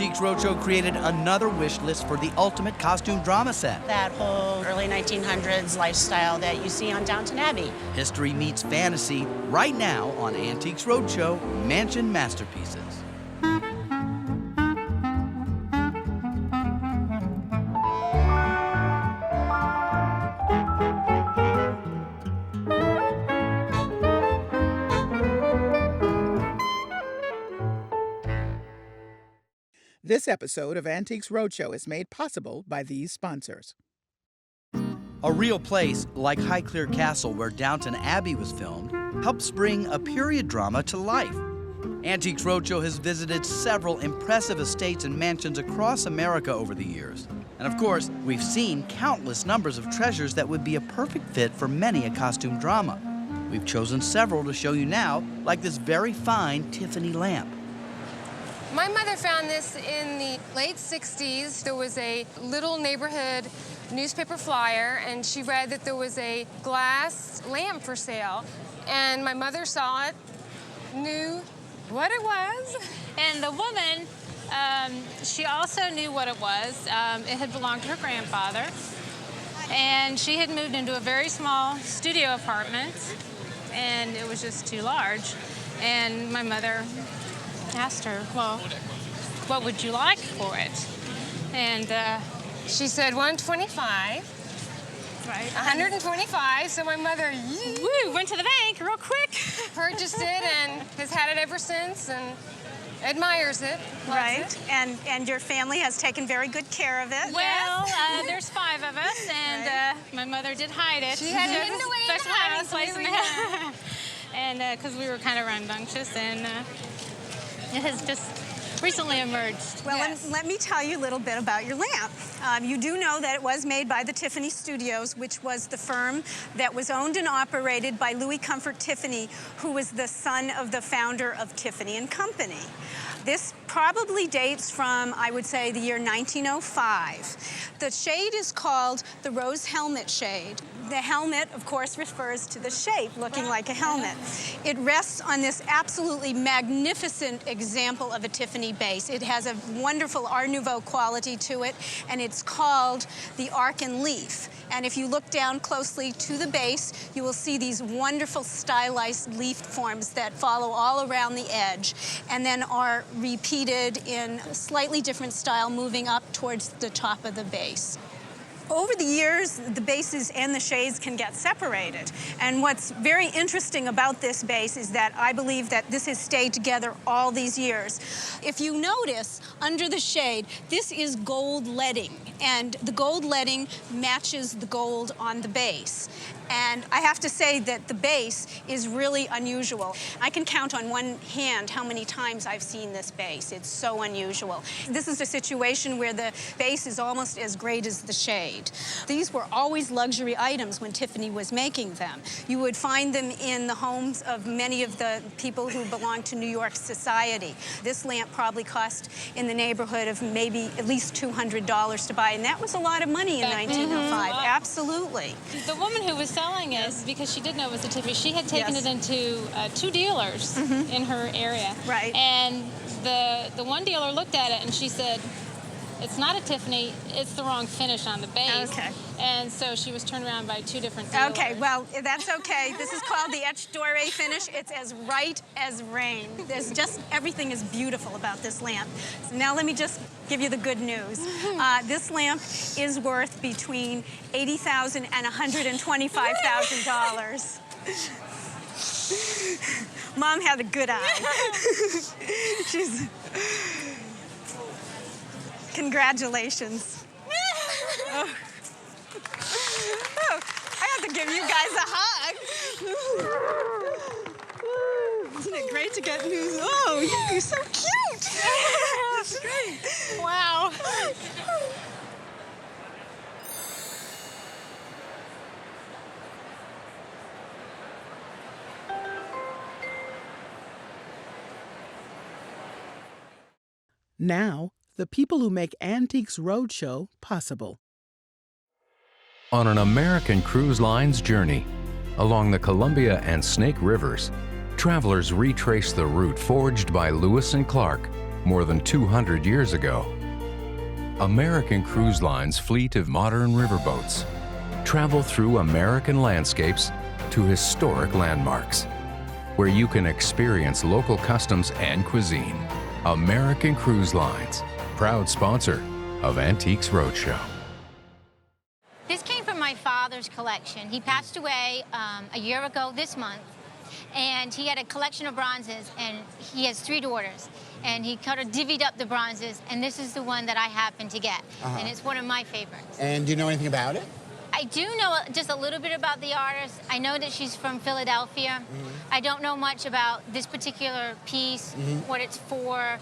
Antiques Roadshow created another wish list for the ultimate costume drama set. That whole early 1900s lifestyle that you see on Downton Abbey. History meets fantasy right now on Antiques Roadshow Mansion Masterpieces. This episode of Antiques Roadshow is made possible by these sponsors. A real place like Highclere Castle, where Downton Abbey was filmed, helps bring a period drama to life. Antiques Roadshow has visited several impressive estates and mansions across America over the years. And of course, we've seen countless numbers of treasures that would be a perfect fit for many a costume drama. We've chosen several to show you now, like this very fine Tiffany lamp. My mother found this in the late 60s. There was a little neighborhood newspaper flyer, and she read that there was a glass lamp for sale. And my mother saw it, knew what it was. And the woman, she also knew what it was. It had belonged to her grandfather. And she had moved into a very small studio apartment, and it was just too large. And my mother asked her, well, what would you like for it? And she said 125. Right. 125, so my mother went to the bank real quick. Purchased it and has had it ever since and admires it. Right, it. And your family has taken very good care of it. Well, there's 5 of us, and right. My mother did hide it. She had it hidden away in the hiding place in the house. And because we were kind of rambunctious, and it has just recently emerged. Well, yes. let me tell you a little bit about your lamp. You do know that it was made by the Tiffany Studios, which was the firm that was owned and operated by Louis Comfort Tiffany, who was the son of the founder of Tiffany and Company. This probably dates from, I would say, the year 1905. The shade is called the Rose Helmet shade. The helmet, of course, refers to the shape, looking like a helmet. It rests on this absolutely magnificent example of a Tiffany base. It has a wonderful Art Nouveau quality to it, and it's called the Arc and Leaf. And if you look down closely to the base, you will see these wonderful stylized leaf forms that follow all around the edge and then are repeated in a slightly different style moving up towards the top of the base. Over the years, the bases and the shades can get separated. And what's very interesting about this base is that I believe that this has stayed together all these years. If you notice, under the shade, this is gold leading, and the gold leading matches the gold on the base. And I have to say that the base is really unusual. I can count on one hand how many times I've seen this base. It's so unusual. This is a situation where the base is almost as great as the shade. These were always luxury items when Tiffany was making them. You would find them in the homes of many of the people who belonged to New York society. This lamp probably cost in the neighborhood of maybe at least $200 to buy, and that was a lot of money in 1905. Absolutely. The woman who was selling it, because she did know it was a Tiffany, she had taken it into 2 dealers in her area. Right. And the one dealer looked at it and she said, it's not a Tiffany, it's the wrong finish on the base. Okay. And so she was turned around by 2 different dealers. Okay, well, that's okay. This is called the etched doré finish. It's as right as rain. There's just, everything is beautiful about this lamp. So now let me just give you the good news. This lamp is worth between $80,000 and $125,000. Mom had a good eye. Congratulations. Oh, I have to give you guys a hug. Isn't it great to get news? Oh, you're so cute. That's great. Wow. Now, the people who make Antiques Roadshow possible. On an American cruise line's journey along the Columbia and Snake Rivers, travelers retrace the route forged by Lewis and Clark more than 200 years ago. American Cruise Line's fleet of modern riverboats travel through American landscapes to historic landmarks, where you can experience local customs and cuisine. American Cruise Lines, proud sponsor of Antiques Roadshow. This came from my father's collection. He passed away a year ago this month, and he had a collection of bronzes, and he has 3 daughters. And he kind of divvied up the bronzes, and this is the one that I happened to get. And it's one of my favorites. And do you know anything about it? I do know just a little bit about the artist. I know that she's from Philadelphia. I don't know much about this particular piece, what it's for.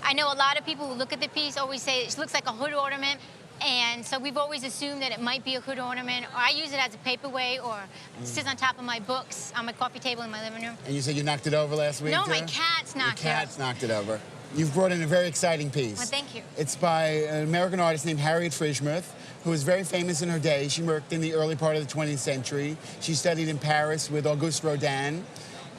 I know a lot of people who look at the piece always say it looks like a hood ornament. And so we've always assumed that it might be a hood ornament, or I use it as a paperweight, or it sits on top of my books on my coffee table in my living room. And you said you knocked it over last week, No, too? my cat's knocked it over. Your cat's knocked it over. You've brought in a very exciting piece. Well, thank you. It's by an American artist named Harriet Frishmuth, who was very famous in her day. She worked in the early part of the 20th century. She studied in Paris with Auguste Rodin,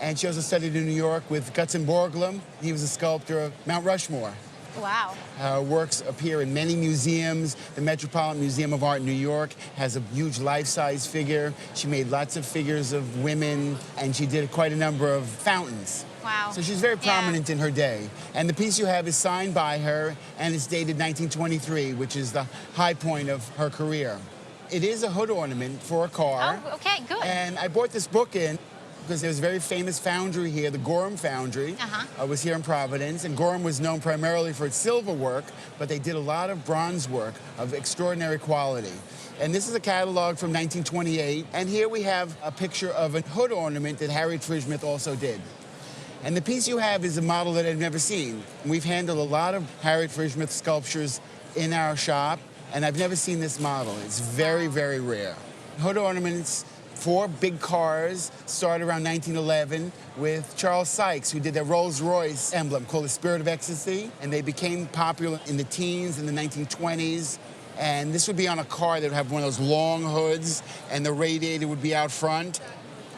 and she also studied in New York with Gutzon Borglum. He was a sculptor of Mount Rushmore. Wow. Her works appear in many museums. The Metropolitan Museum of Art in New York has a huge life-size figure. She made lots of figures of women, and she did quite a number of fountains. Wow. So she's very prominent in her day. And the piece you have is signed by her, and it's dated 1923, which is the high point of her career. It is a hood ornament for a car. Oh, okay, good. And I brought this book in because there's a very famous foundry here, the Gorham Foundry. Was here in Providence, and Gorham was known primarily for its silver work, but they did a lot of bronze work of extraordinary quality. And this is a catalog from 1928, and here we have a picture of a hood ornament that Harriet Frishmuth also did. And the piece you have is a model that I've never seen. We've handled a lot of Harriet Frishmuth sculptures in our shop, and I've never seen this model. It's very, very rare. Hood ornaments for big cars started around 1911 with Charles Sykes, who did the Rolls-Royce emblem called the Spirit of Ecstasy, and they became popular in the teens, in the 1920s. And this would be on a car that would have one of those long hoods, and the radiator would be out front.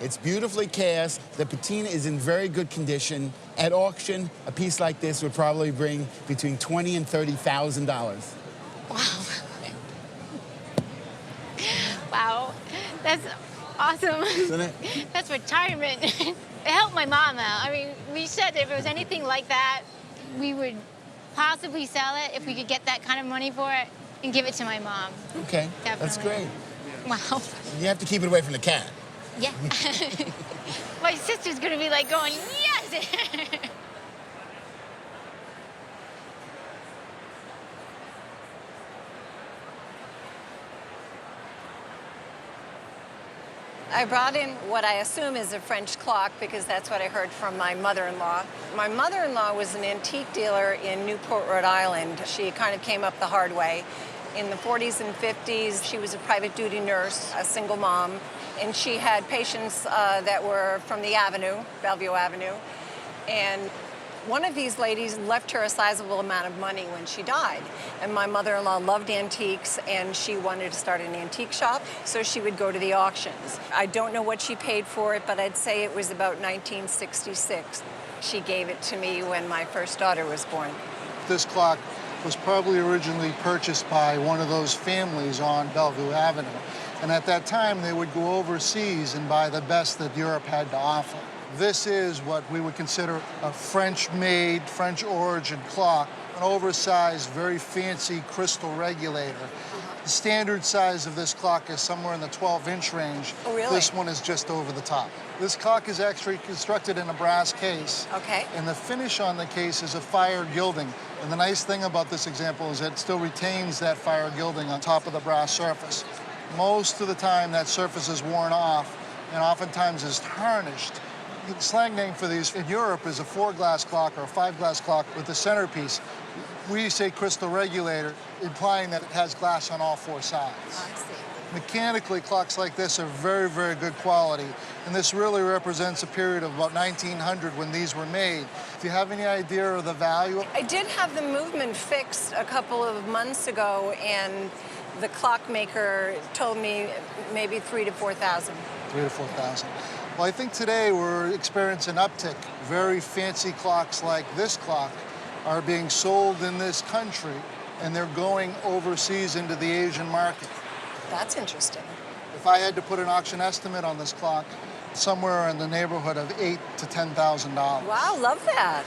It's beautifully cast. The patina is in very good condition. At auction, a piece like this would probably bring between $20,000 and $30,000. Wow. Wow. That's awesome. Isn't it? That's retirement. It helped my mom out. I mean, we said that if it was anything like that, we would possibly sell it if we could get that kind of money for it and give it to my mom. Okay, Definitely. that's great. Wow. You have to keep it away from the cat. Yeah. My sister's gonna be like going, yes! I brought in what I assume is a French clock because that's what I heard from my mother-in-law. My mother-in-law was an antique dealer in Newport, Rhode Island. She kind of came up the hard way. In the 40s and 50s, she was a private duty nurse, a single mom, and she had patients that were from the Avenue, Bellevue Avenue. And one of these ladies left her a sizable amount of money when she died. And my mother-in-law loved antiques, and she wanted to start an antique shop, so she would go to the auctions. I don't know what she paid for it, but I'd say it was about 1966. She gave it to me when my first daughter was born. This clock was probably originally purchased by one of those families on Bellevue Avenue. And at that time, they would go overseas and buy the best that Europe had to offer. This is what we would consider a French-made, French-origin clock, an oversized, very fancy crystal regulator. The standard size of this clock is somewhere in the 12-inch range. Oh, really? This one is just over the top. This clock is actually constructed in a brass case. Okay. And the finish on the case is a fire gilding. And the nice thing about this example is that it still retains that fire gilding on top of the brass surface. Most of the time, that surface is worn off and oftentimes is tarnished. The slang name for these in Europe is a 4-glass clock or a 5-glass clock with a centerpiece. We say crystal regulator, implying that it has glass on all 4 sides. I see. Mechanically, clocks like this are very, very good quality. And this really represents a period of about 1900 when these were made. Do you have any idea of the value? I did have the movement fixed a couple of months ago, and the clockmaker told me maybe $3,000 to $4,000. $3,000 to $4,000. Well, I think today we're experiencing an uptick. Very fancy clocks like this clock are being sold in this country, and they're going overseas into the Asian market. That's interesting. If I had to put an auction estimate on this clock, somewhere in the neighborhood of $8,000 to $10,000. Wow, love that.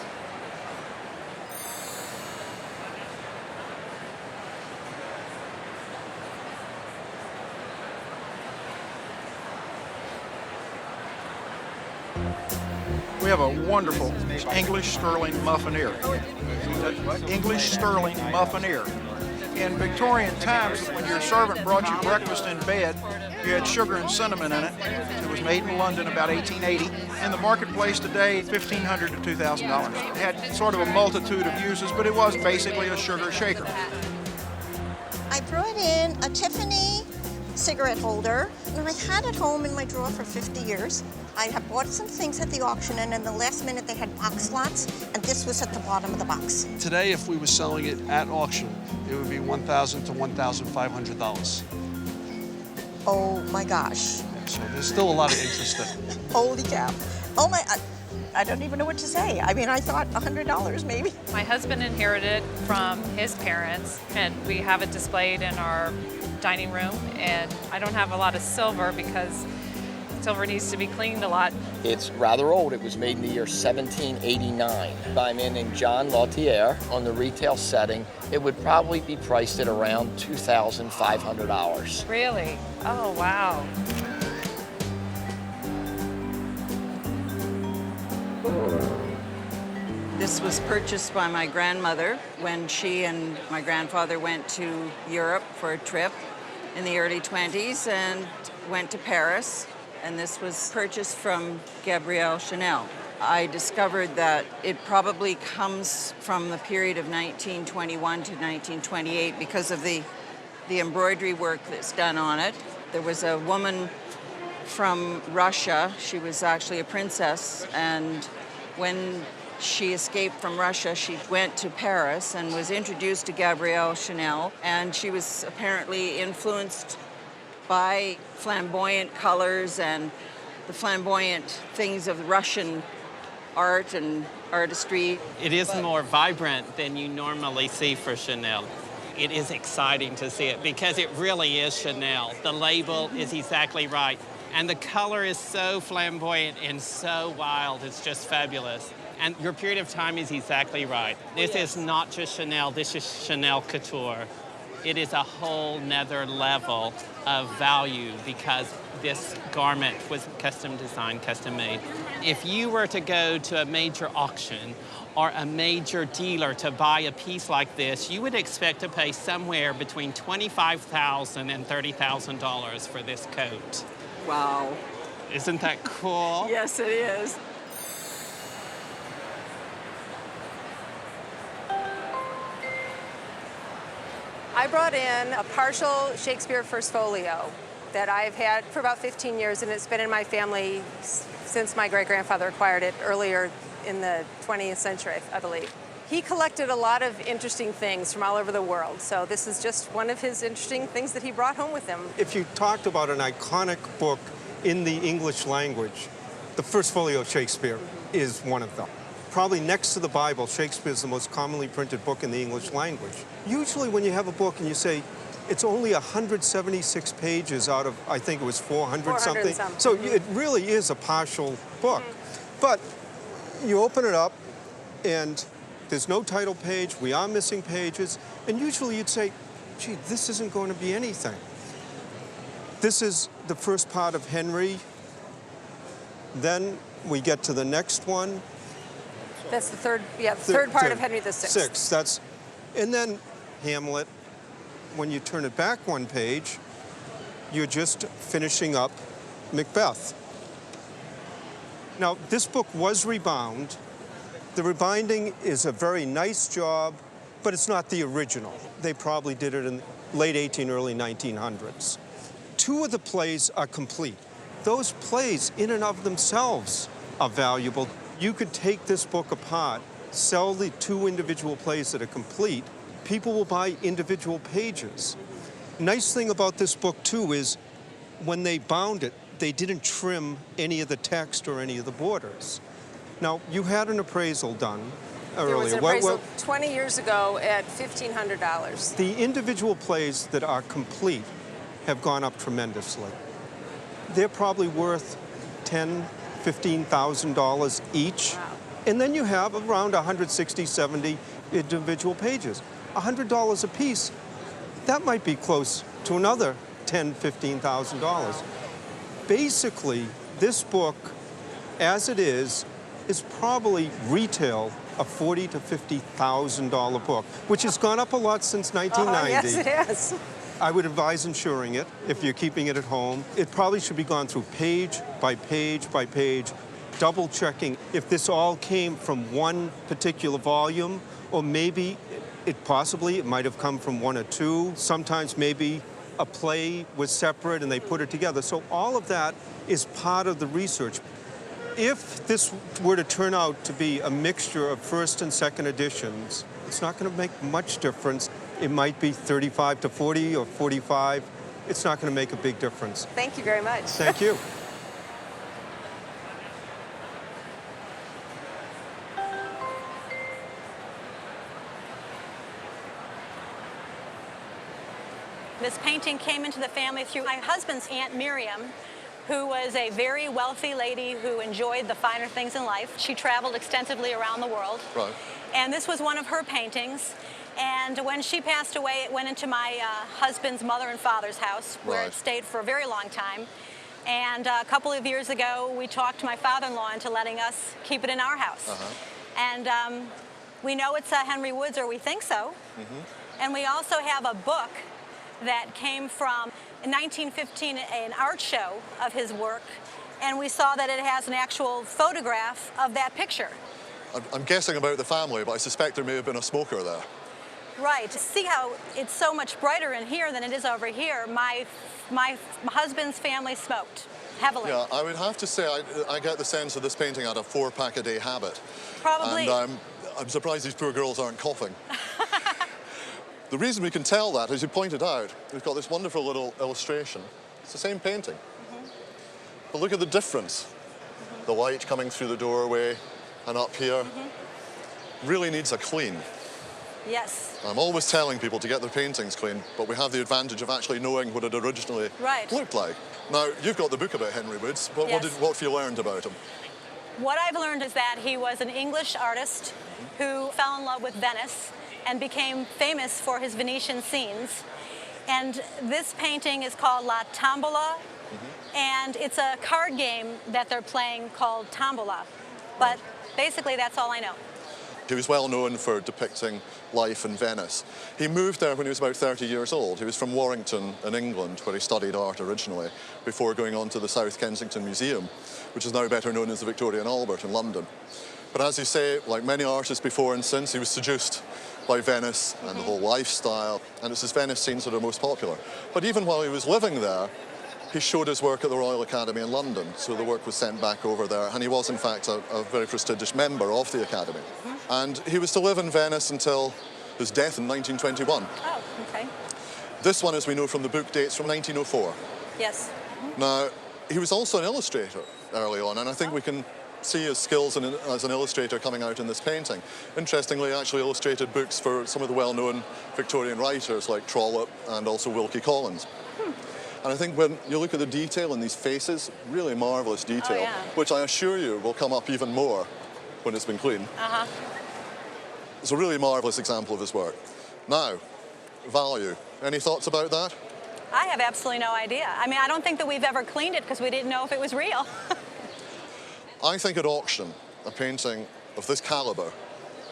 We have a wonderful English sterling Muffineer. English sterling Muffineer. In Victorian times, when your servant brought you breakfast in bed, you had sugar and cinnamon in it. It was made in London about 1880. In the marketplace today, $1,500 to $2,000. It had sort of a multitude of uses, but it was basically a sugar shaker. I brought in a Tiffany cigarette holder, and I've had it home in my drawer for 50 years. I have bought some things at the auction, and in the last minute they had box slots, and this was at the bottom of the box. Today, if we were selling it at auction, it would be $1,000 to $1,500. Oh my gosh. So there's still a lot of interest there. Holy cow. Oh my, I don't even know what to say. I mean, I thought $100 maybe. My husband inherited from his parents, and we have it displayed in our dining room, and I don't have a lot of silver because silver needs to be cleaned a lot. It's rather old. It was made in the year 1789 by a man named John Lautier. On the retail setting, it would probably be priced at around $2,500. Really? Oh, wow. This was purchased by my grandmother when she and my grandfather went to Europe for a trip in the early 20s and went to Paris. And this was purchased from Gabrielle Chanel. I discovered that it probably comes from the period of 1921 to 1928 because of the embroidery work that's done on it. There was a woman from Russia. She was actually a princess, and when she escaped from Russia, she went to Paris and was introduced to Gabrielle Chanel, and she was apparently influenced by flamboyant colors and the flamboyant things of Russian art and artistry. It is more vibrant than you normally see for Chanel. It is exciting to see it because it really is Chanel. The label is exactly right. And the color is so flamboyant and so wild, it's just fabulous. And your period of time is exactly right. This is not just Chanel, this is Chanel Couture. It is a whole nother level of value because this garment was custom designed, custom made. If you were to go to a major auction or a major dealer to buy a piece like this, you would expect to pay somewhere between $25,000 and $30,000 for this coat. Wow. Isn't that cool? Yes, it is. I brought in a partial Shakespeare First Folio that I've had for about 15 years, and it's been in my family since my great-grandfather acquired it earlier in the 20th century, I believe. He collected a lot of interesting things from all over the world, so this is just one of his interesting things that he brought home with him. If you talked about an iconic book in the English language, the First Folio of Shakespeare is one of them. Probably next to the Bible, Shakespeare is the most commonly printed book in the English language. Usually when you have a book and you say, it's only 176 pages out of, I think it was 400 something. So it really is a partial book. But you open it up and there's no title page, we are missing pages, and usually you'd say, gee, this isn't going to be anything. This is the first part of Henry. Then we get to the next one. That's the third part of Henry VI. That's, and then Hamlet. When you turn it back one page, you're just finishing up Macbeth. Now, this book was rebound. The rebinding is a very nice job, but it's not the original. They probably did it in late 1800s, early 1900s. Two of the plays are complete. Those plays, in and of themselves, are valuable. You could take this book apart, sell the two individual plays that are complete. People will buy individual pages. Nice thing about this book, too, is when they bound it, they didn't trim any of the text or any of the borders. Now, you had an appraisal done. earlier. There was an appraisal 20 years ago at $1,500. The individual plays that are complete have gone up tremendously. They're probably worth $10,000, $15,000 each. Wow. And then you have around 160, 70 individual pages. $100 a piece, that might be close to another $10,000, $15,000. Basically, this book, as it is probably retail a $40,000 to $50,000 book, which has gone up a lot since 1990. Yes, it has. I would advise insuring it if you're keeping it at home. It probably should be gone through page by page by page, double checking if this all came from one particular volume, or maybe it might have come from one or two. Sometimes maybe a play was separate and they put it together. So all of that is part of the research. If this were to turn out to be a mixture of first and second editions, it's not going to make much difference. It might be 35 to 40 or 45. It's not going to make a big difference. Thank you very much. Thank you. This painting came into the family through my husband's Aunt Miriam, who was a very wealthy lady who enjoyed the finer things in life. She traveled extensively around the world. Right. And this was one of her paintings. And when she passed away, it went into my husband's mother and father's house, where it stayed for a very long time. And a couple of years ago, we talked my father-in-law into letting us keep it in our house. And we know it's Henry Wood's, or we think so. And we also have a book that came from, in 1915, an art show of his work, and we saw that it has an actual photograph of that picture. I'm guessing about the family, but I suspect there may have been a smoker there. Right. To see how it's so much brighter in here than it is over here, my husband's family smoked heavily. Yeah, I would have to say I get the sense that this painting had a 4-pack-a-day habit. Probably. And I'm surprised these poor girls aren't coughing. The reason we can tell that, as you pointed out, we've got this wonderful little illustration. It's the same painting. But look at the difference. The light coming through the doorway and up here really needs a clean. Yes. I'm always telling people to get their paintings clean, but we have the advantage of actually knowing what it originally looked like. Now, you've got the book about Henry Woods. What have you learned about him? What I've learned is that he was an English artist who fell in love with Venice and became famous for his Venetian scenes. And this painting is called La Tombola, and it's a card game that they're playing called Tombola. But basically, that's all I know. He was well known for depicting life in Venice. He moved there when he was about 30 years old. He was from Warrington in England, where he studied art originally, before going on to the South Kensington Museum, which is now better known as the Victorian Albert in London. But as you say, like many artists before and since, he was seduced by Venice and the whole lifestyle, and it's his Venice scenes that are most popular. But even while he was living there, he showed his work at the Royal Academy in London, so the work was sent back over there, and he was in fact a very prestigious member of the Academy. And he was to live in Venice until his death in 1921. Oh, okay. This one, as we know from the book, dates from 1904. Yes. Now, he was also an illustrator early on, and I think we can see his skills as an illustrator coming out in this painting. Interestingly, he actually illustrated books for some of the well-known Victorian writers like Trollope and also Wilkie Collins. And I think when you look at the detail in these faces, really marvellous detail, which I assure you will come up even more when it's been cleaned. It's a really marvellous example of his work. Now, value. Any thoughts about that? I have absolutely no idea. I mean, I don't think that we've ever cleaned it because we didn't know if it was real. I think at auction, a painting of this calibre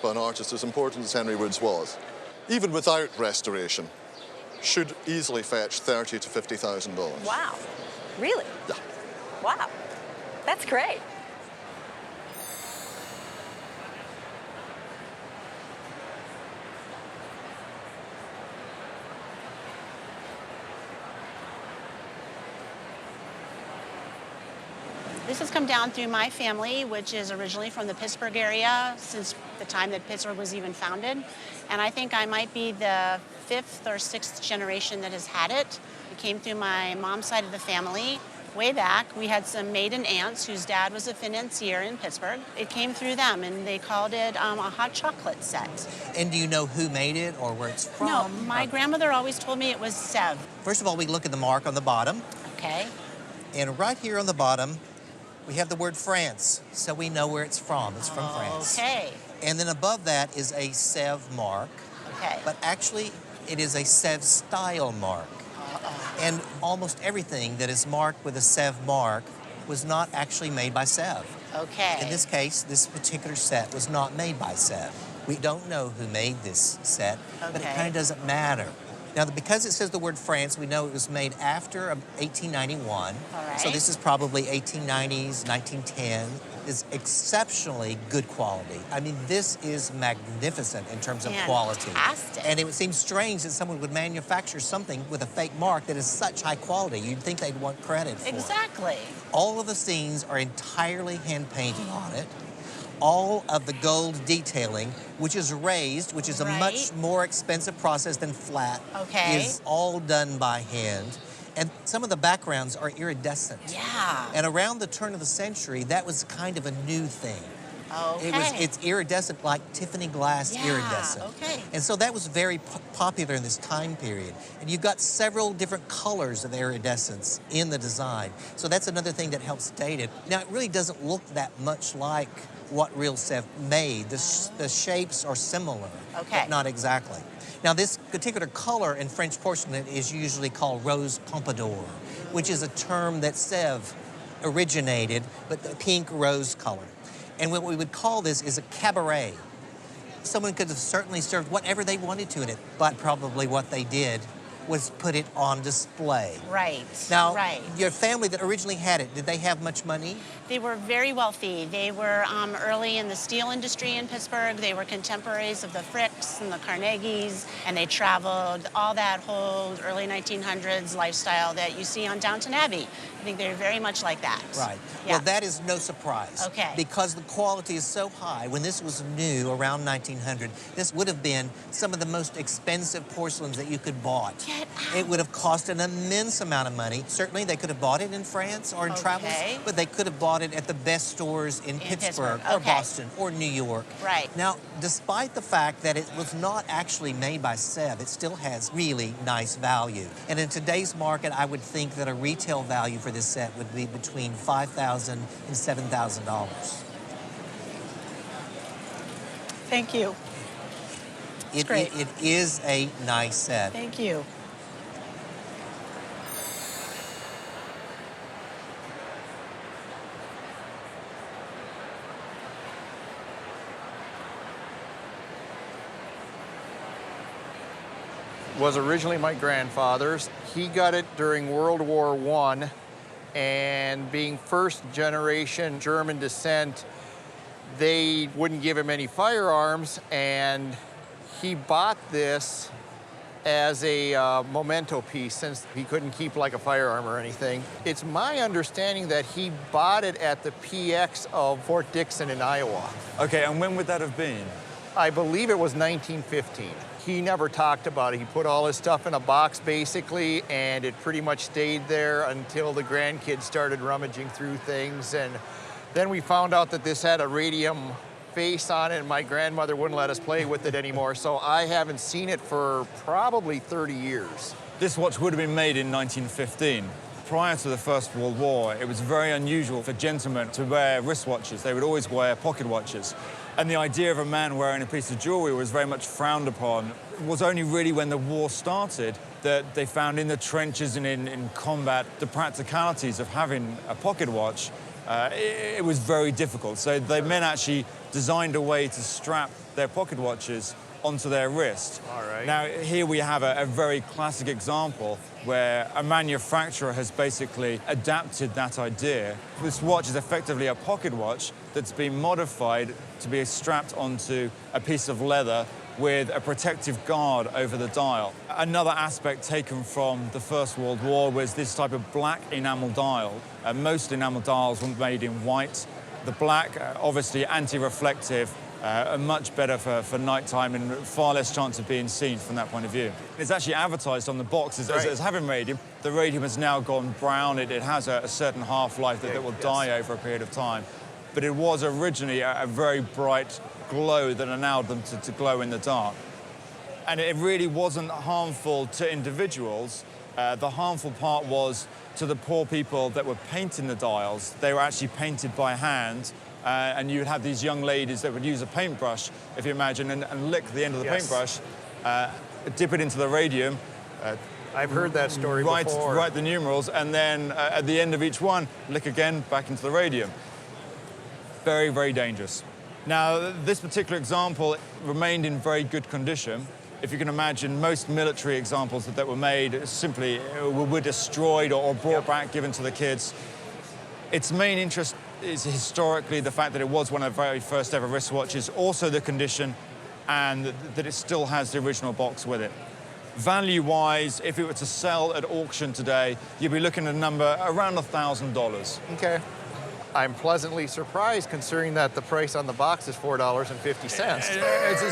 by an artist as important as Henry Woods was, even without restoration, should easily fetch $30,000 to $50,000. Wow. Really? Yeah. Wow. That's great. This has come down through my family, which is originally from the Pittsburgh area since the time that Pittsburgh was even founded. And I think I might be the 5th or 6th generation that has had it. It came through my mom's side of the family. way back, we had some maiden aunts whose dad was a financier in Pittsburgh. It came through them, and they called it a hot chocolate set. And do you know who made it or where it's from? No, my grandmother always told me it was Sèvres. First of all, we look at the mark on the bottom. Okay. And right here on the bottom, we have the word France, so we know where it's from. It's from France. Okay. And then above that is a Sèvres mark. Okay. But actually, it is a Sèvres style mark. And almost everything that is marked with a Sèvres mark was not actually made by Sèvres. Okay. In this case, this particular set was not made by Sèvres. We don't know who made this set, but it kind of doesn't matter. Now, because it says the word France, we know it was made after 1891. All right. So this is probably 1890s, 1910. It's exceptionally good quality. I mean, this is magnificent in terms of quality. Fantastic. And it would seem strange that someone would manufacture something with a fake mark that is such high quality. You'd think they'd want credit for it. Exactly. All of the scenes are entirely hand-painted on it. All of the gold detailing, which is raised, which is a much more expensive process than flat, is all done by hand. And some of the backgrounds are iridescent. Yeah. And around the turn of the century, that was kind of a new thing. Okay. It's iridescent, like Tiffany glass iridescent. Okay. And so that was very popular in this time period. And you've got several different colors of iridescence in the design. So that's another thing that helps date it. Now, it really doesn't look that much like what real Sèvres made. The shapes are similar, but not exactly. Now, this particular color in French porcelain is usually called rose pompadour, which is a term that Sèvres originated, but the pink rose color. And what we would call this is a cabaret. Someone could have certainly served whatever they wanted to in it, but probably what they did was put it on display. Right. Now, your family that originally had it, did they have much money? They were very wealthy. They were early in the steel industry in Pittsburgh. They were contemporaries of the Fricks and the Carnegies, and they traveled all that whole early 1900s lifestyle that you see on Downton Abbey. I think they're very much like that. Right. Yeah. Well, that is no surprise. Okay. Because the quality is so high. When this was new, around 1900, this would have been some of the most expensive porcelains that you could bought. It would have cost an immense amount of money. Certainly, they could have bought it in France or in travels, but they could have bought it at the best stores in Pittsburgh or Boston or New York. Right. Now, despite the fact that it was not actually made by Sèvres, it still has really nice value. And in today's market, I would think that a retail value for this set would be between $5,000 and $7,000. Thank you. It is a nice set. Thank you. Was originally my grandfather's. He got it during World War I, and being first generation German descent, they wouldn't give him any firearms, and he bought this as a memento piece since he couldn't keep like a firearm or anything. It's my understanding that he bought it at the PX of Fort Dixon in Iowa. Okay, and when would that have been? I believe it was 1915. He never talked about it. He put all his stuff in a box, basically, and it pretty much stayed there until the grandkids started rummaging through things. And then we found out that this had a radium face on it, and my grandmother wouldn't let us play with it anymore, so I haven't seen it for probably 30 years. This watch would have been made in 1915. Prior to the First World War, it was very unusual for gentlemen to wear wristwatches. They would always wear pocket watches. And the idea of a man wearing a piece of jewelry was very much frowned upon. It was only really when the war started that they found in the trenches and in combat the practicalities of having a pocket watch. It was very difficult. So the men actually designed a way to strap their pocket watches onto their wrist. All right. Now, here we have a very classic example where a manufacturer has basically adapted that idea. This watch is effectively a pocket watch that's been modified to be strapped onto a piece of leather with a protective guard over the dial. Another aspect taken from the First World War was this type of black enamel dial. Most enamel dials were made in white. The black, obviously anti-reflective, and much better for nighttime and far less chance of being seen from that point of view. It's actually advertised on the box as having radium. The radium has now gone brown. It has a certain half-life that will die over a period of time. But it was originally a very bright glow that allowed them to glow in the dark. And it really wasn't harmful to individuals. The harmful part was to the poor people that were painting the dials. They were actually painted by hand. And you would have these young ladies that would use a paintbrush, if you imagine, and lick the end of the paintbrush, dip it into the radium. I've heard that story before. Write the numerals, and then at the end of each one, lick again, back into the radium. Very, very dangerous. Now, this particular example remained in very good condition. If you can imagine, most military examples that were made simply were destroyed or brought back, given to the kids. Its main interest is historically the fact that it was one of the very first ever wristwatches, also the condition, and that it still has the original box with it. Value-wise, if it were to sell at auction today, you'd be looking at a number around $1,000. Okay. I'm pleasantly surprised considering that the price on the box is $4.50.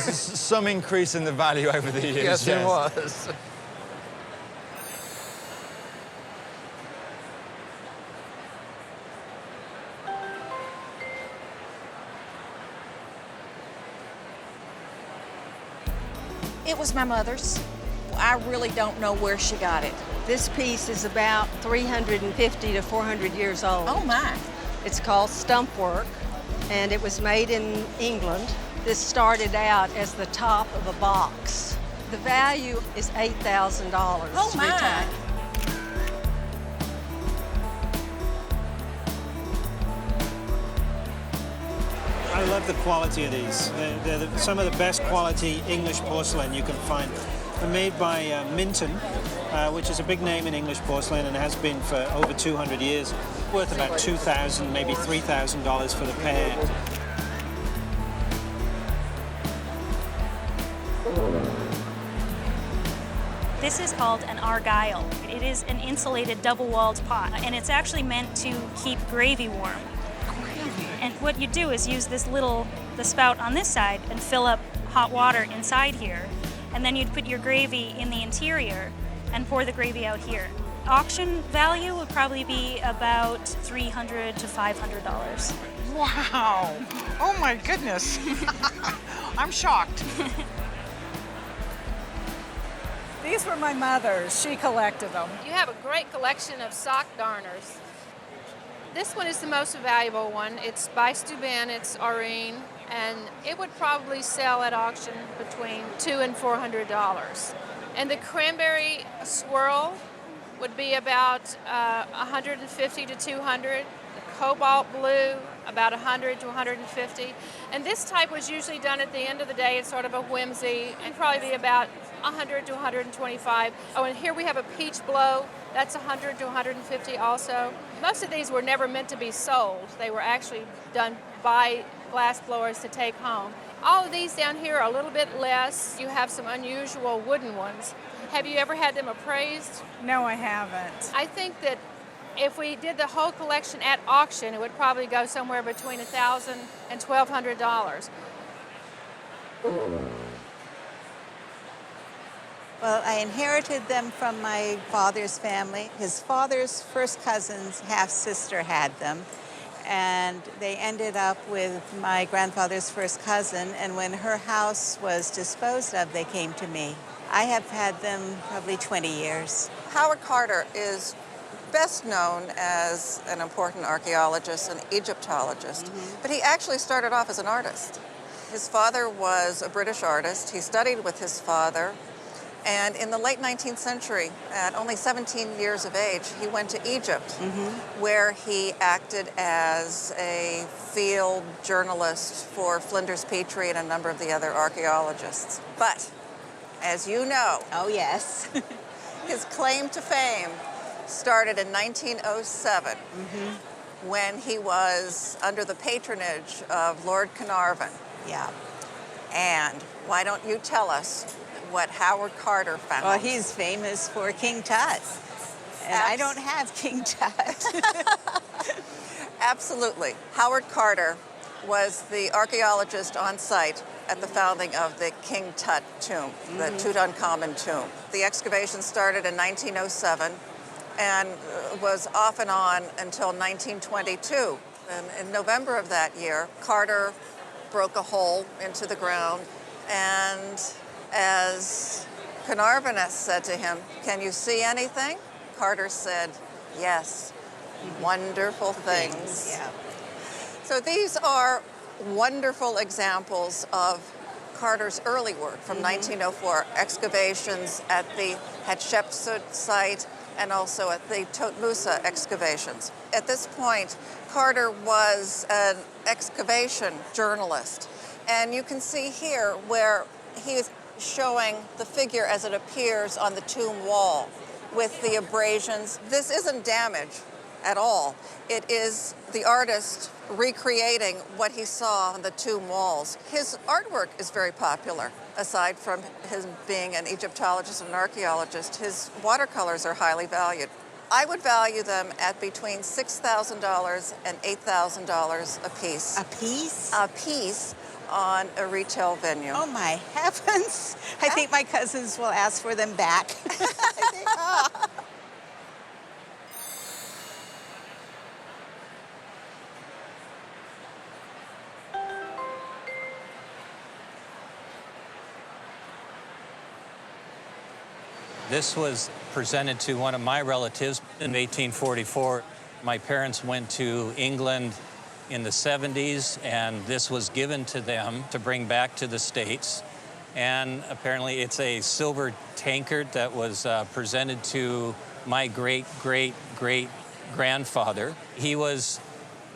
It's some increase in the value over the years. Yes, it was. It was my mother's. I really don't know where she got it. This piece is about 350 to 400 years old. Oh my. It's called Stumpwork, and it was made in England. This started out as the top of a box. The value is $8,000. Oh my. retail. I love the quality of these. They're some of the best quality English porcelain you can find. They're made by Minton, which is a big name in English porcelain and has been for over 200 years. Worth about $2,000, maybe $3,000 for the pair. This is called an Argyle. It is an insulated double-walled pot, and it's actually meant to keep gravy warm. And what you do is use the spout on this side and fill up hot water inside here. And then you'd put your gravy in the interior and pour the gravy out here. Auction value would probably be about $300 to $500. Wow! Oh my goodness! I'm shocked. These were my mother's. She collected them. You have a great collection of sock darners. This one is the most valuable one. It's by Steuben, it's Aurine, and it would probably sell at auction between $200 and $400. And the cranberry swirl would be about $150 to $200. The cobalt blue, about $100 to $150. And this type was usually done at the end of the day. It's sort of a whimsy, and probably be about $100 to $125. Oh, and here we have a peach blow. That's $100 to $150 also. Most of these were never meant to be sold. They were actually done by glass blowers to take home. All of these down here are a little bit less. You have some unusual wooden ones. Have you ever had them appraised? No, I haven't. I think that if we did the whole collection at auction, it would probably go somewhere between $1,000 and $1,200. Well, I inherited them from my father's family. His father's first cousin's half-sister had them, and they ended up with my grandfather's first cousin, and when her house was disposed of, they came to me. I have had them probably 20 years. Howard Carter is best known as an important archaeologist and Egyptologist, but he actually started off as an artist. His father was a British artist. He studied with his father. And in the late 19th century, at only 17 years of age, he went to Egypt, where he acted as a field journalist for Flinders Petrie and a number of the other archaeologists. But, as you know, oh yes, his claim to fame started in 1907, when he was under the patronage of Lord Carnarvon. Yeah. And why don't you tell us what Howard Carter found? Well, he's famous for King Tut, and I don't have King Tut. Absolutely. Howard Carter was the archaeologist on site at the founding of the King Tut tomb, the Tutankhamun tomb. The excavation started in 1907 and was off and on until 1922. And in November of that year, Carter broke a hole into the ground, and as Carnarvon said to him, "Can you see anything?" Carter said, "Yes, wonderful things." Yeah. So these are wonderful examples of Carter's early work from 1904, excavations at the Hatshepsut site and also at the Totmusa excavations. At this point, Carter was an excavation journalist. And you can see here where he is showing the figure as it appears on the tomb wall with the abrasions. This isn't damage at all. It is the artist recreating what he saw on the tomb walls. His artwork is very popular. Aside from his being an Egyptologist and an archaeologist, his watercolors are highly valued. I would value them at between $6,000 and $8,000 a piece. A piece? A piece on a retail venue. Oh my heavens. I think my cousins will ask for them back. This was presented to one of my relatives in 1844. My parents went to England in the 70s, and this was given to them to bring back to the States. And apparently it's a silver tankard that was presented to my great-great-great-grandfather. He was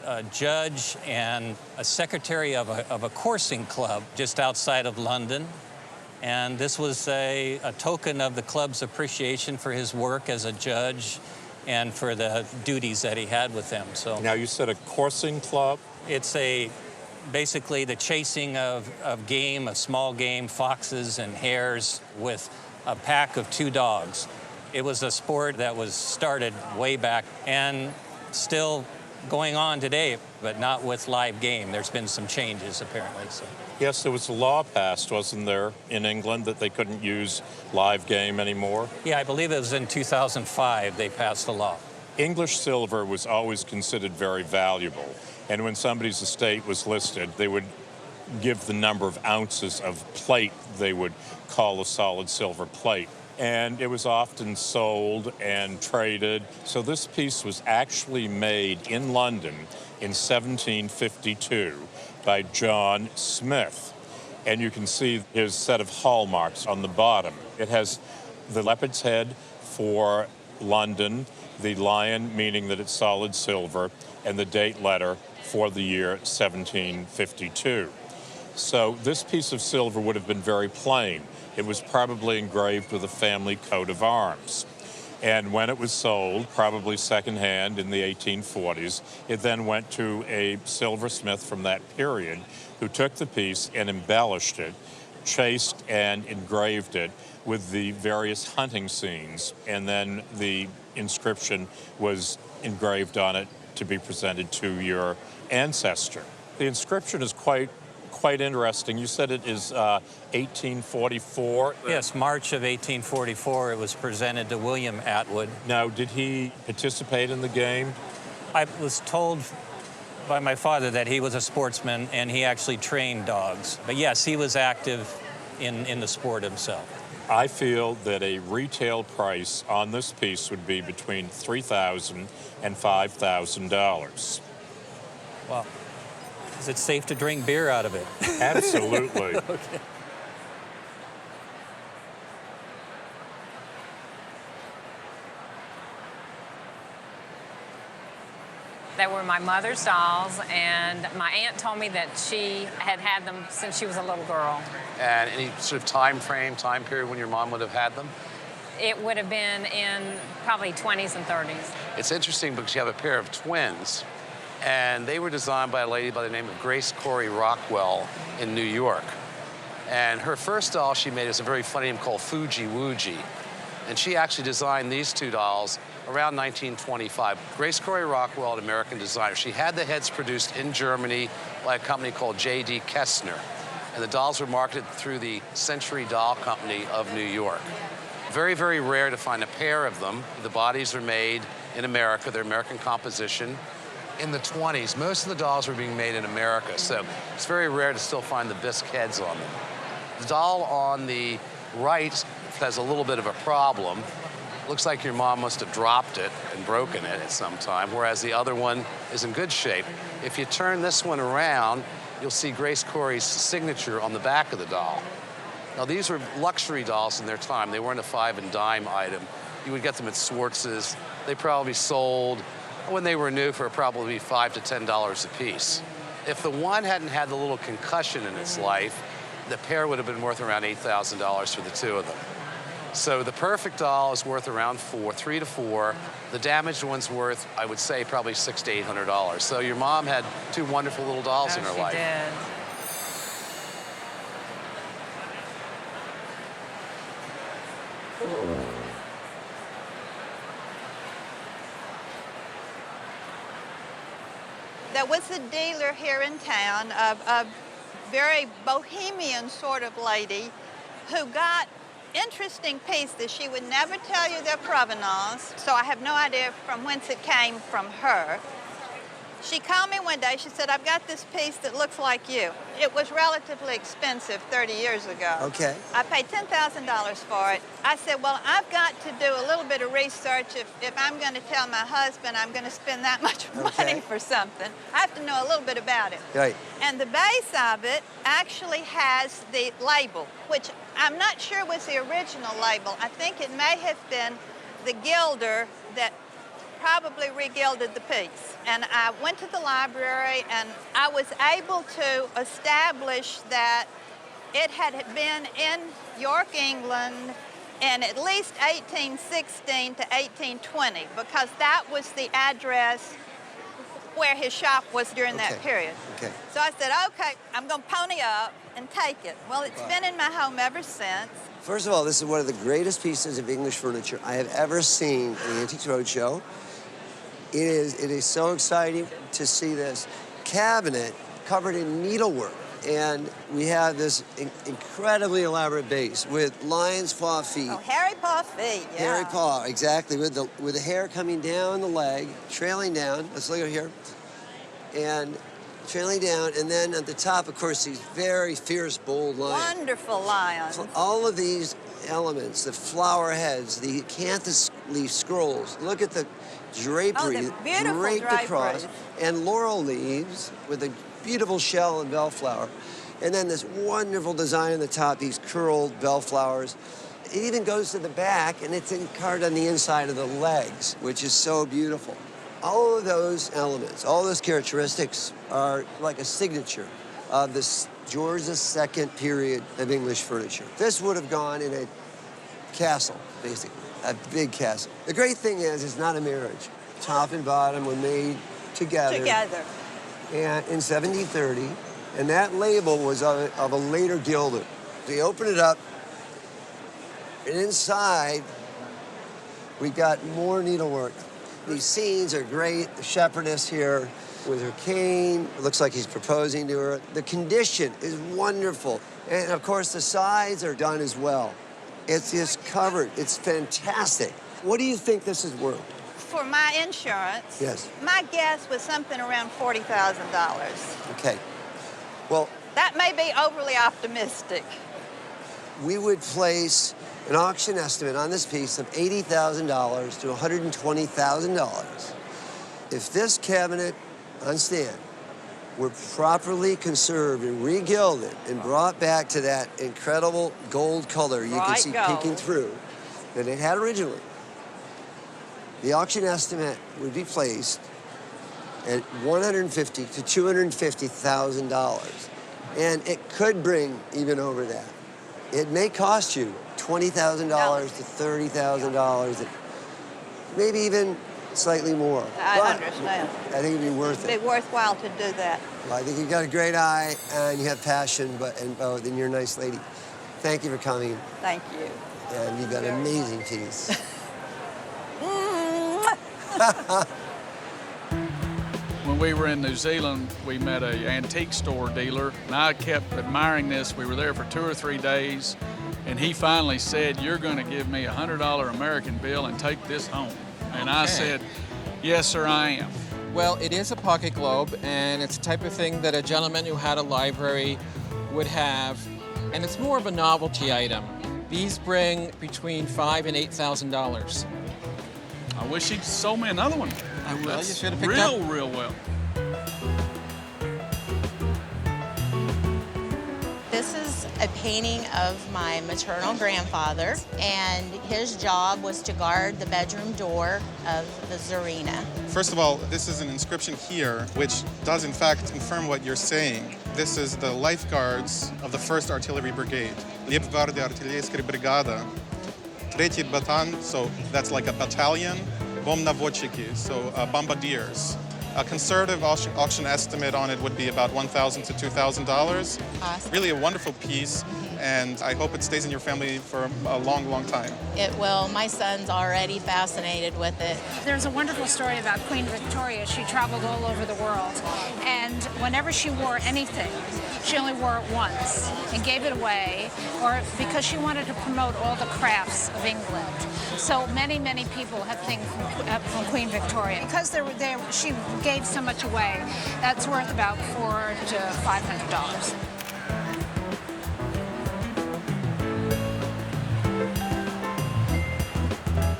a judge and a secretary of a coursing club just outside of London. And this was a token of the club's appreciation for his work as a judge and for the duties that he had with them. So now you said a coursing club? It's basically the chasing of game, of small game, foxes and hares with a pack of 2 dogs. It was a sport that was started way back and still going on today, but not with live game. There's been some changes apparently. So. Yes, there was a law passed, wasn't there, in England that they couldn't use live game anymore? Yeah, I believe it was in 2005 they passed the law. English silver was always considered very valuable, and when somebody's estate was listed, they would give the number of ounces of plate they would call a solid silver plate. And it was often sold and traded. So this piece was actually made in London in 1752 by John Smith. And you can see his set of hallmarks on the bottom. It has the leopard's head for London, the lion meaning that it's solid silver, and the date letter for the year 1752. So this piece of silver would have been very plain. It was probably engraved with a family coat of arms. And when it was sold, probably secondhand in the 1840s, it then went to a silversmith from that period who took the piece and embellished it, chased and engraved it with the various hunting scenes. And then the inscription was engraved on it to be presented to your ancestor. The inscription is quite interesting. You said it is 1844? Yes, March of 1844, it was presented to William Atwood. Now, did he participate in the game? I was told by my father that he was a sportsman and he actually trained dogs. But yes, he was active in the sport himself. I feel that a retail price on this piece would be between $3,000 and $5,000. Well, is it safe to drink beer out of it? Absolutely. Okay. They were my mother's dolls, and my aunt told me that she had had them since she was a little girl. And any sort of time period when your mom would have had them? It would have been in probably 20s and 30s. It's interesting because you have a pair of twins, and they were designed by a lady by the name of Grace Corey Rockwell in New York. And her first doll she made is a very funny name called Fuji Wooji. And she actually designed these 2 dolls around 1925. Grace Corey Rockwell, an American designer. She had the heads produced in Germany by a company called J.D. Kestner. And the dolls were marketed through the Century Doll Company of New York. Very, very rare to find a pair of them. The bodies are made in America. They're American composition. In the 20s, most of the dolls were being made in America, so it's very rare to still find the bisque heads on them. The doll on the right has a little bit of a problem. Looks like your mom must have dropped it and broken it at some time, whereas the other one is in good shape. If you turn this one around, you'll see Grace Corey's signature on the back of the doll. Now, these were luxury dolls in their time. They weren't a 5 and dime item. You would get them at Swartz's. They probably sold, when they were new, for probably $5 to $10 a piece. If the one hadn't had the little concussion in its life, the pair would have been worth around $8,000 for the two of them. So the perfect doll is worth around $3 to $4. The damaged one's worth, I would say, probably $600 to $800. So your mom had two wonderful little dolls in her life. She did. There was a dealer here in town, a very bohemian sort of lady who got interesting pieces. She would never tell you their provenance, so I have no idea from whence it came from her. She called me one day. She said, I've got this piece that looks like you. It was relatively expensive 30 years ago. Okay. I paid $10,000 for it. I said, well, I've got to do a little bit of research. If I'm going to tell my husband I'm going to spend that much money for something, I have to know a little bit about it. Right. And the base of it actually has the label, which I'm not sure was the original label. I think it may have been the gilder that probably re-gilded the piece. And I went to the library and I was able to establish that it had been in York, England in at least 1816 to 1820, because that was the address where his shop was during that period. Okay. So I said, okay, I'm gonna pony up and take it. Well, it's been in my home ever since. First of all, this is one of the greatest pieces of English furniture I have ever seen at the Antiques Roadshow. It is so exciting to see this cabinet covered in needlework. And we have this incredibly elaborate base with lion's paw feet. Oh, hairy paw feet, yeah. Hairy paw, exactly, with the hair coming down the leg, trailing down. Let's look at here. And trailing down, and then at the top, of course, these very fierce, bold lions. Wonderful lions. All of these elements, the flower heads, the acanthus leaf scrolls. Look at the drapery draped across, and laurel leaves with a beautiful shell and bellflower. And then this wonderful design on the top, these curled bellflowers. It even goes to the back, and it's carved on the inside of the legs, which is so beautiful. All of those elements, all those characteristics are like a signature of this George II period of English furniture. This would have gone in a castle, basically, a big castle. The great thing is, it's not a marriage. Top and bottom were made together. And in 1730, and that label was of a later gilder. They open it up, and inside, we got more needlework. These scenes are great. The shepherdess here with her cane. It looks like he's proposing to her. The condition is wonderful. And of course, the sides are done as well. It's just covered. It's fantastic. What do you think this is worth? For my insurance, yes, my guess was something around $40,000. Okay. Well, that may be overly optimistic. We would place an auction estimate on this piece of $80,000 to $120,000. If this cabinet on stand were properly conserved and re-gilded and brought back to that incredible gold color you can see peeking through that it had originally, the auction estimate would be placed at $150,000 to $250,000. And it could bring even over that. It may cost you $20,000 to $30,000, maybe even slightly more. I understand. I think it'd be worth it. It'd be worthwhile to do that. Well, I think you've got a great eye and you have passion, and you're a nice lady. Thank you for coming. Thank you. And you've got an amazing piece. When we were in New Zealand, we met an antique store dealer, and I kept admiring this. We were there for 2 or 3 days, and he finally said, "You're going to give me a $100 American bill and take this home." And I said, "Yes, sir, I am." Well, it is a pocket globe, and it's the type of thing that a gentleman who had a library would have, and it's more of a novelty item. These bring between $5,000 and $8,000. I wish he'd sold me another one. I will. That's You should have picked up. real well. This is a painting of my maternal grandfather, and his job was to guard the bedroom door of the Czarina. First of all, this is an inscription here, which does in fact confirm what you're saying. This is the lifeguards of the 1st Artillery Brigade. Лейбгвардия артиллерийская бригада. Третий батальон, so that's like a battalion. Bomnavodchiki, so bombardiers. A conservative auction estimate on it would be about $1,000 to $2,000. Awesome. Really a wonderful piece, and I hope it stays in your family for a long, long time. It will. My son's already fascinated with it. There's a wonderful story about Queen Victoria. She traveled all over the world, and whenever she wore anything, she only wore it once and gave it away, or because she wanted to promote all the crafts of England. So many, many people have things from Queen Victoria. Because she gave so much away, that's worth about $400 to $500.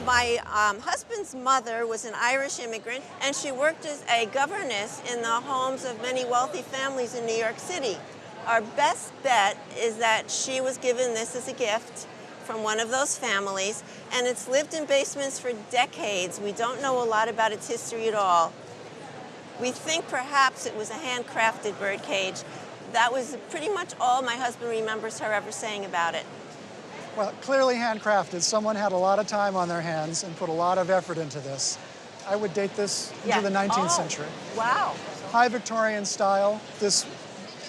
My husband's mother was an Irish immigrant, and she worked as a governess in the homes of many wealthy families in New York City. Our best bet is that she was given this as a gift from one of those families, and it's lived in basements for decades. We don't know a lot about its history at all. We think perhaps it was a handcrafted birdcage. That was pretty much all my husband remembers her ever saying about it. Well, clearly handcrafted. Someone had a lot of time on their hands and put a lot of effort into this. I would date this into the 19th century. Wow. High Victorian style, this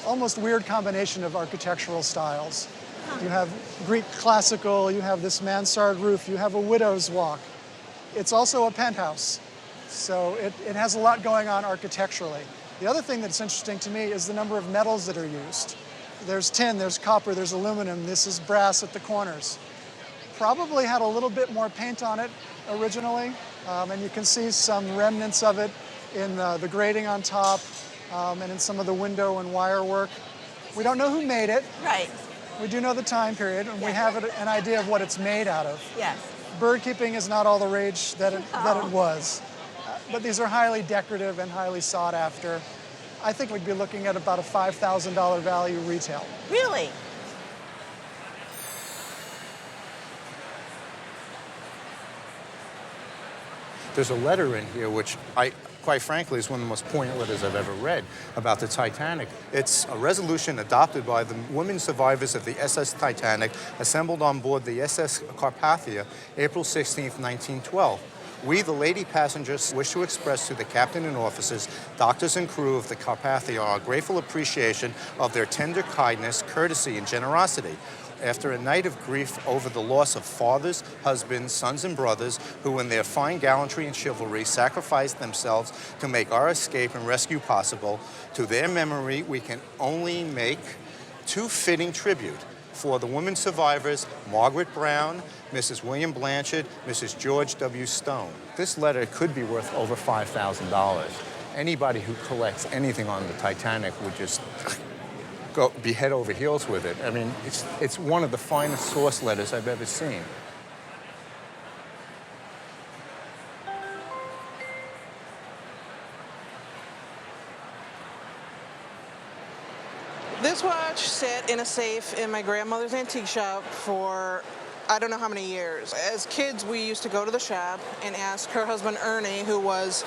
almost weird combination of architectural styles. You have Greek classical, you have this mansard roof, you have a widow's walk. It's also a penthouse, so it has a lot going on architecturally. The other thing that's interesting to me is the number of metals that are used. There's tin, there's copper, there's aluminum, this is brass at the corners. Probably had a little bit more paint on it originally, and you can see some remnants of it in the grating on top and in some of the window and wire work. We don't know who made it. Right. We do know the time period, and we have an idea of what it's made out of. Yes. Bird keeping is not all the rage that it was, but these are highly decorative and highly sought after. I think we'd be looking at about a $5,000 value retail. Really? There's a letter in here which quite frankly, is one of the most poignant letters I've ever read about the Titanic. It's a resolution adopted by the women survivors of the SS Titanic assembled on board the SS Carpathia, April 16, 1912. We, the lady passengers, wish to express to the captain and officers, doctors and crew of the Carpathia our grateful appreciation of their tender kindness, courtesy, and generosity. After a night of grief over the loss of fathers, husbands, sons, and brothers who in their fine gallantry and chivalry sacrificed themselves to make our escape and rescue possible, to their memory we can only make two fitting tribute. For the women survivors, Margaret Brown, Mrs. William Blanchard, Mrs. George W. Stone. This letter could be worth over $5,000. Anybody who collects anything on the Titanic would just be head over heels with it. I mean, it's one of the finest source letters I've ever seen. This watch sat in a safe in my grandmother's antique shop for I don't know how many years. As kids, we used to go to the shop and ask her husband Ernie, who was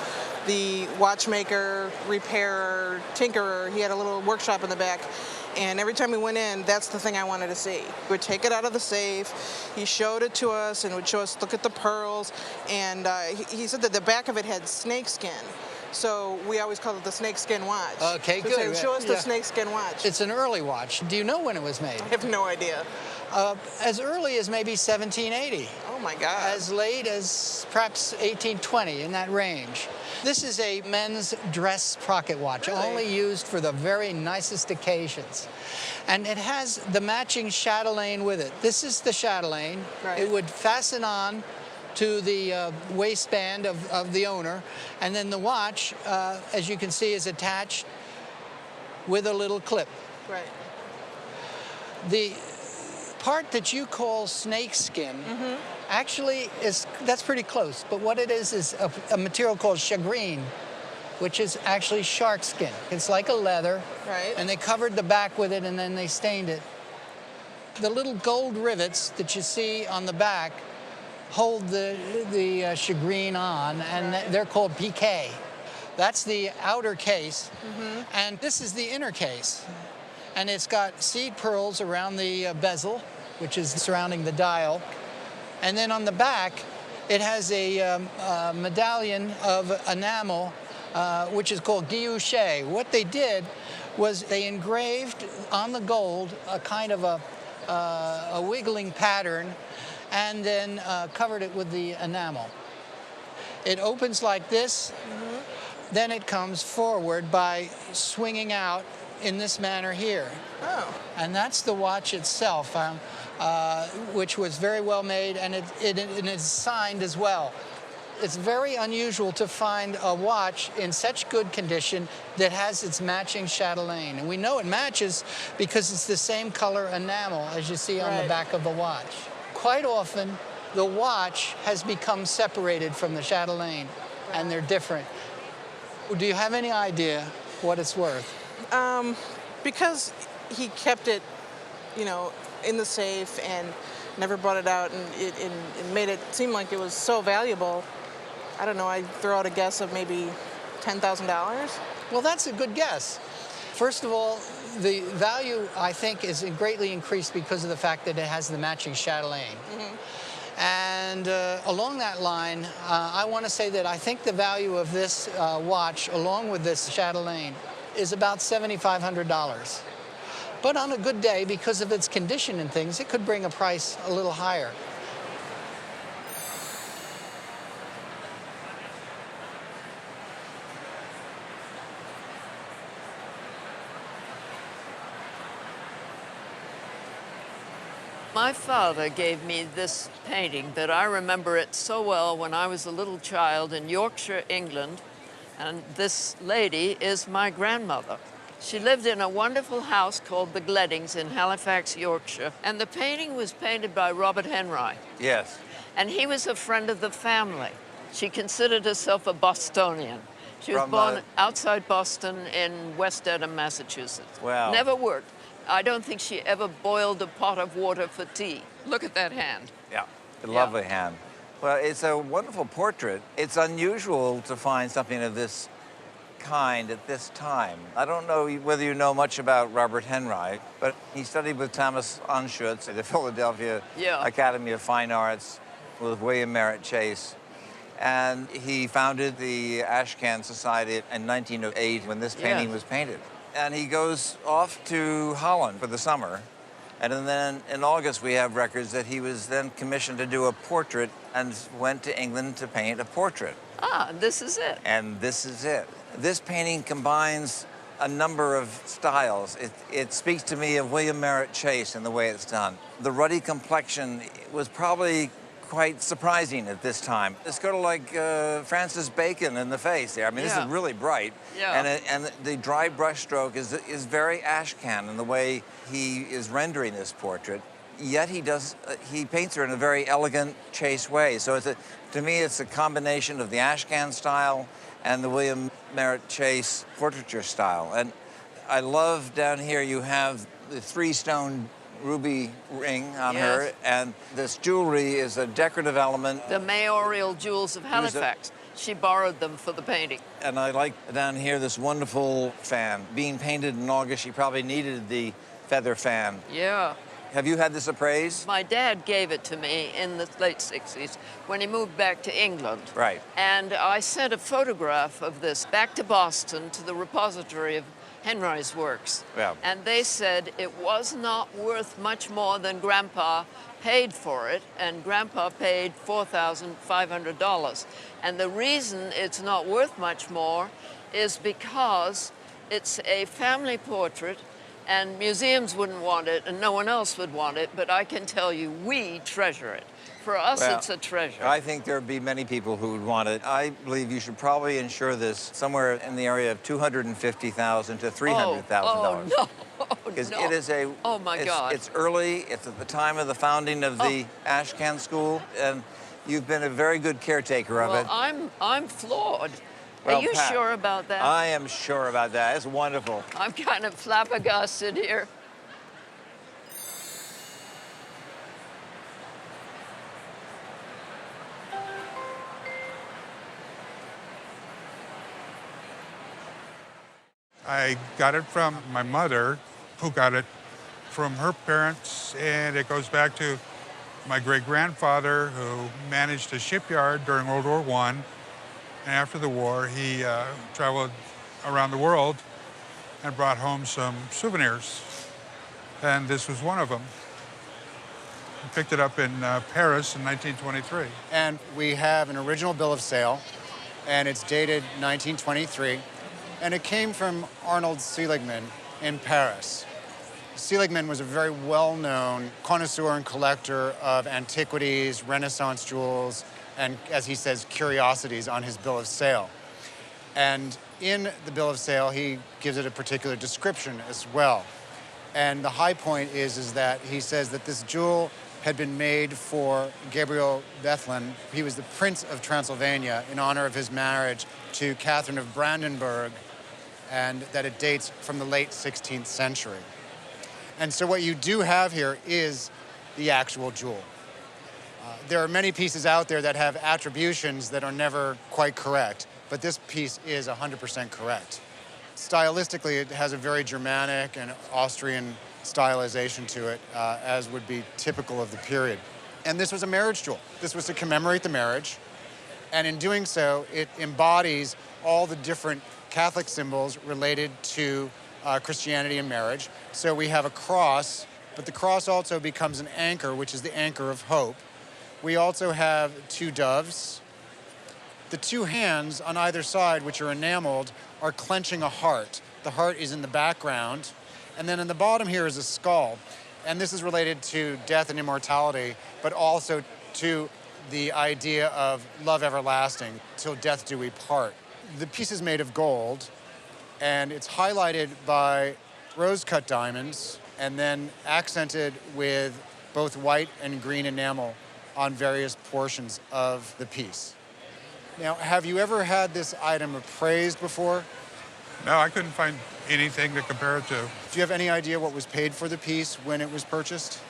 the watchmaker, repairer, tinkerer. He had a little workshop in the back. And every time we went in, that's the thing I wanted to see. We would take it out of the safe. He showed it to us and would show us, look at the pearls. And he said that the back of it had snake skin. So we always called it the snakeskin watch. Okay, so good. Show us the snakeskin watch. It's an early watch. Do you know when it was made? I have no idea. As early as maybe 1780. Oh my God. As late as perhaps 1820, in that range. This is a men's dress pocket watch, only used for the very nicest occasions. And it has the matching chatelaine with it. This is the chatelaine. It would fasten on to the waistband of the owner. And then the watch, as you can see, is attached with a little clip. Right. The part that you call snake skin actually that's pretty close. But what it is a material called shagreen, which is actually shark skin. It's like a leather. Right. And they covered the back with it and then they stained it. The little gold rivets that you see on the back hold the shagreen on, and they're called piqué. That's the outer case, and this is the inner case. And it's got seed pearls around the bezel, which is surrounding the dial. And then on the back, it has a medallion of enamel, which is called guilloche. What they did was they engraved on the gold a kind of a wiggling pattern, and then covered it with the enamel. It opens like this, then it comes forward by swinging out in this manner here. Oh. And that's the watch itself, which was very well made, and it is signed as well. It's very unusual to find a watch in such good condition that has its matching chatelaine. And we know it matches because it's the same color enamel as you see on the back of the watch. Quite often, the watch has become separated from the chatelaine, and they're different. Do you have any idea what it's worth? Because he kept it, you know, in the safe and never brought it out, and it made it seem like it was so valuable. I don't know, I'd throw out a guess of maybe $10,000. Well, that's a good guess. First of all, the value, I think, is greatly increased because of the fact that it has the matching chatelaine. And along that line, I want to say that I think the value of this watch, along with this chatelaine, is about $7,500. But on a good day, because of its condition and things, it could bring a price a little higher. My father gave me this painting that I remember it so well when I was a little child in Yorkshire, England. And this lady is my grandmother. She lived in a wonderful house called the Gleddings in Halifax, Yorkshire. And the painting was painted by Robert Henri. Yes. And he was a friend of the family. She considered herself a Bostonian. She was born outside Boston in West Dedham, Massachusetts. Wow. Never worked. I don't think she ever boiled a pot of water for tea. Look at that hand. Yeah, a lovely hand. Well, it's a wonderful portrait. It's unusual to find something of this kind at this time. I don't know whether you know much about Robert Henri, but he studied with Thomas Anschutz at the Philadelphia Academy of Fine Arts with William Merritt Chase. And he founded the Ashcan Society in 1908 when this painting was painted. And he goes off to Holland for the summer. And then in August, we have records that he was then commissioned to do a portrait and went to England to paint a portrait. Ah, this is it. And this is it. This painting combines a number of styles. It speaks to me of William Merritt Chase in the way it's done. The ruddy complexion was probably quite surprising at this time. It's kind of like Francis Bacon in the face there. I mean, this is really bright. Yeah. And the dry brush stroke is very Ashcan in the way he is rendering this portrait. Yet he paints her in a very elegant, chaste way. So to me, it's a combination of the Ashcan style and the William Merritt Chase portraiture style. And I love down here you have the 3-stone ruby ring on her, and this jewelry is a decorative element. The mayoral jewels of Halifax. She borrowed them for the painting. And I like down here this wonderful fan. Being painted in August, she probably needed the feather fan. Yeah. Have you had this appraised? My dad gave it to me in the late 60s when he moved back to England. Right. And I sent a photograph of this back to Boston to the repository of Henri's works. Yeah. And they said it was not worth much more than Grandpa paid for it, and Grandpa paid $4,500. And the reason it's not worth much more is because it's a family portrait, and museums wouldn't want it, and no one else would want it, but I can tell you, we treasure it. For us, Well, it's a treasure. I think there would be many people who would want it. I believe you should probably insure this somewhere in the area of $250,000 to $300,000. Oh, no. Because no. it is a. Oh, my God. It's early. It's at the time of the founding of the Ashcan School, and you've been a very good caretaker of it. I'm floored. Well, Are you Pat, sure about that? I am sure about that. It's wonderful. I'm kind of flabbergasted here. I got it from my mother, who got it from her parents, and it goes back to my great-grandfather, who managed a shipyard during World War I. And after the war, he traveled around the world and brought home some souvenirs. And this was one of them. I picked it up in Paris in 1923. And we have an original bill of sale, and it's dated 1923. And it came from Arnold Seligman in Paris. Seligman was a very well-known connoisseur and collector of antiquities, Renaissance jewels, and, as he says, curiosities on his bill of sale. And in the bill of sale, he gives it a particular description as well. And the high point is that he says that this jewel had been made for Gabriel Bethlen. He was the Prince of Transylvania in honor of his marriage to Catherine of Brandenburg, and that it dates from the late 16th century. And so what you do have here is the actual jewel. There are many pieces out there that have attributions that are never quite correct, but this piece is 100% correct. Stylistically, it has a very Germanic and Austrian stylization to it, as would be typical of the period. And this was a marriage jewel. This was to commemorate the marriage, and in doing so, it embodies all the different Catholic symbols related to Christianity and marriage. So we have a cross, but the cross also becomes an anchor, which is the anchor of hope. We also have two doves. The two hands on either side, which are enameled, are clenching a heart. The heart is in the background. And then in the bottom here is a skull. And this is related to death and immortality, but also to the idea of love everlasting, till death do we part. The piece is made of gold, and it's highlighted by rose-cut diamonds, and then accented with both white and green enamel on various portions of the piece. Now, have you ever had this item appraised before? No, I couldn't find anything to compare it to. Do you have any idea what was paid for the piece when it was purchased?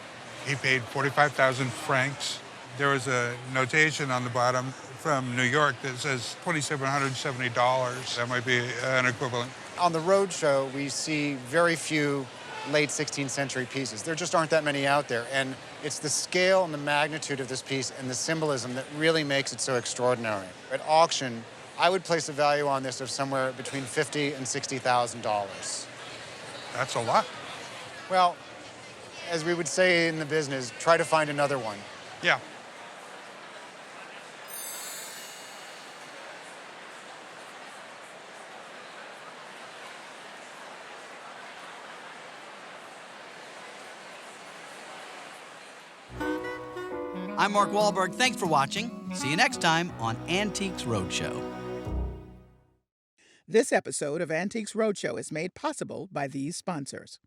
He paid 45,000 francs. There was a notation on the bottom from New York that says $2,770. That might be an equivalent. On the Roadshow, we see very few late 16th century pieces. There just aren't that many out there. And it's the scale and the magnitude of this piece and the symbolism that really makes it so extraordinary. At auction, I would place a value on this of somewhere between $50,000 and $60,000. That's a lot. Well, as we would say in the business, try to find another one. Yeah. I'm Mark Wahlberg. Thanks for watching. See you next time on Antiques Roadshow. This episode of Antiques Roadshow is made possible by these sponsors.